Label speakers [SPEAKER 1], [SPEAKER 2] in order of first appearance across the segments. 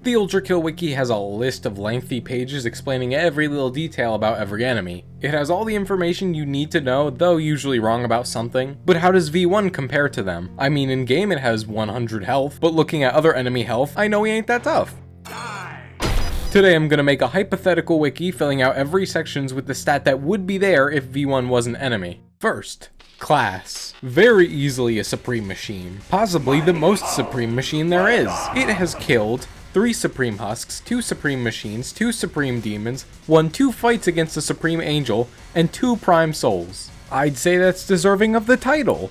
[SPEAKER 1] The Ultra Kill Wiki has a list of lengthy pages explaining every little detail about every enemy. It has all the information you need to know, though usually wrong about something. But how does V1 compare to them? I mean, in game it has 100 health, but looking at other enemy health, I know he ain't that tough. Today I'm gonna make a hypothetical wiki filling out every sections with the stat that would be there if V1 was an enemy. First, class. Very easily a supreme machine. Possibly the most supreme machine there is. It has killed 3 Supreme Husks, 2 Supreme Machines, 2 Supreme Demons, won 2 fights against the Supreme Angel, and 2 Prime Souls. I'd say that's deserving of the title.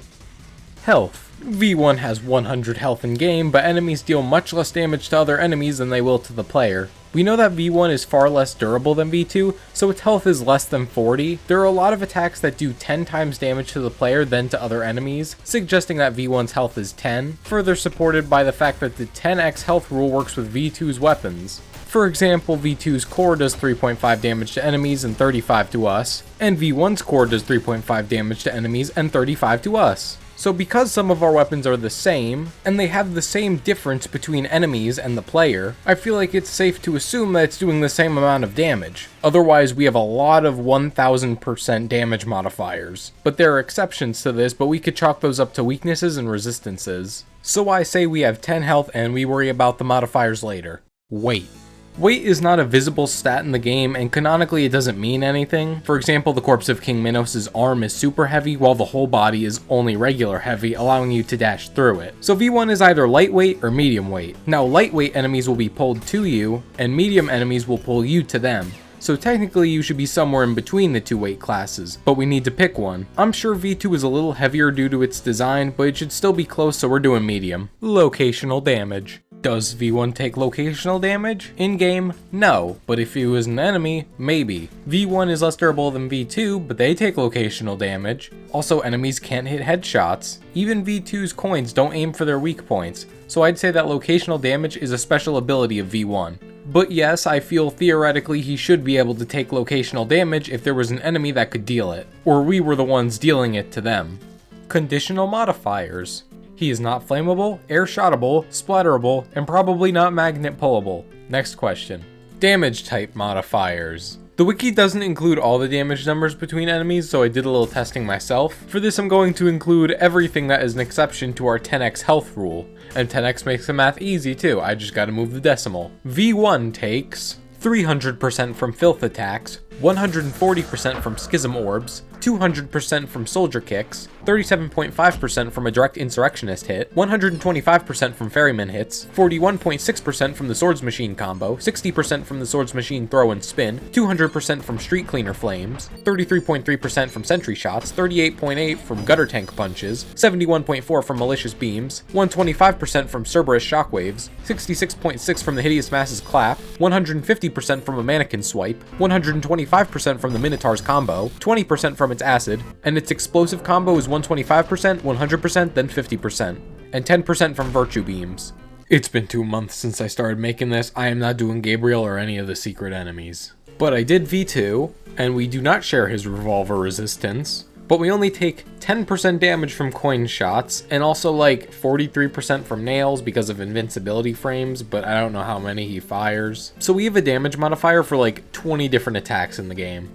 [SPEAKER 1] Health. V1 has 100 health in game, but enemies deal much less damage to other enemies than they will to the player. We know that V1 is far less durable than V2, so its health is less than 40. There are a lot of attacks that do 10 times damage to the player than to other enemies, suggesting that V1's health is 10, further supported by the fact that the 10x health rule works with V2's weapons. For example, V2's core does 3.5 damage to enemies and 35 to us, and V1's core does 3.5 damage to enemies and 35 to us. So because some of our weapons are the same, and they have the same difference between enemies and the player, I feel like it's safe to assume that it's doing the same amount of damage. Otherwise, we have a lot of 1000% damage modifiers. But there are exceptions to this, but we could chalk those up to weaknesses and resistances. So I say we have 10 health and we worry about the modifiers later. Weight. Weight is not a visible stat in the game, and canonically it doesn't mean anything. For example, the corpse of King Minos' arm is super heavy, while the whole body is only regular heavy, allowing you to dash through it. So V1 is either lightweight or medium weight. Now, lightweight enemies will be pulled to you, and medium enemies will pull you to them. So technically you should be somewhere in between the two weight classes, but we need to pick one. I'm sure V2 is a little heavier due to its design, but it should still be close, so we're doing medium. Locational damage. Does V1 take locational damage? In-game, no, but if he was an enemy, maybe. V1 is less durable than V2, but they take locational damage. Also, enemies can't hit headshots. Even V2's coins don't aim for their weak points, so I'd say that locational damage is a special ability of V1. But yes, I feel theoretically he should be able to take locational damage if there was an enemy that could deal it, or we were the ones dealing it to them. Conditional modifiers. He is not flammable, air-shottable, splatterable, and probably not magnet pullable. Next question. Damage type modifiers. The wiki doesn't include all the damage numbers between enemies, so I did a little testing myself. For this I'm going to include everything that is an exception to our 10x health rule. And 10x makes the math easy too, I just gotta move the decimal. V1 takes 300% from filth attacks, 140% from schism orbs, 200% from soldier kicks, 37.5% from a direct insurrectionist hit, 125% from ferryman hits, 41.6% from the swords machine combo, 60% from the swords machine throw and spin, 200% from street cleaner flames, 33.3% from sentry shots, 38.8% from gutter tank punches, 71.4% from malicious beams, 125% from Cerberus shockwaves, 66.6% from the hideous masses clap, 150% from a mannequin swipe, 125% from the minotaur's combo, 20% from its acid, and its explosive combo is 125%, 100%, then 50%, and 10% from virtue beams. It's been 2 months since I started making this. I am not doing Gabriel or any of the secret enemies. But I did V2, and we do not share his revolver resistance, but we only take 10% damage from coin shots, and also like 43% from nails because of invincibility frames, but I don't know how many he fires. So we have a damage modifier for like 20 different attacks in the game.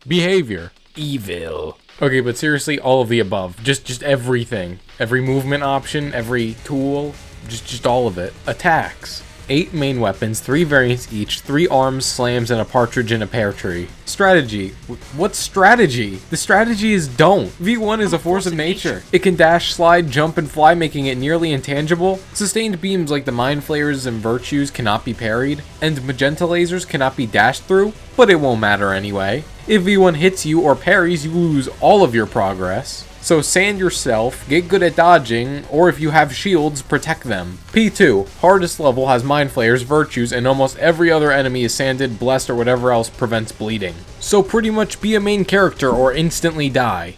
[SPEAKER 1] Behavior. Evil. Okay, but seriously, all of the above. Just everything. Every movement option, every tool, just all of it. Attacks. 8 main weapons, 3 variants each, 3 arms, slams, and a partridge in a pear tree. Strategy. What's strategy? The strategy is don't. V1 is a force of nature. It can dash, slide, jump, and fly, making it nearly intangible. Sustained beams like the mind flayers and virtues cannot be parried, and magenta lasers cannot be dashed through, but it won't matter anyway. If V1 hits you or parries, you lose all of your progress. So sand yourself, get good at dodging, or if you have shields, protect them. P2, hardest level, has mind flayers, virtues, and almost every other enemy is sanded, blessed, or whatever else prevents bleeding. So pretty much be a main character or instantly die.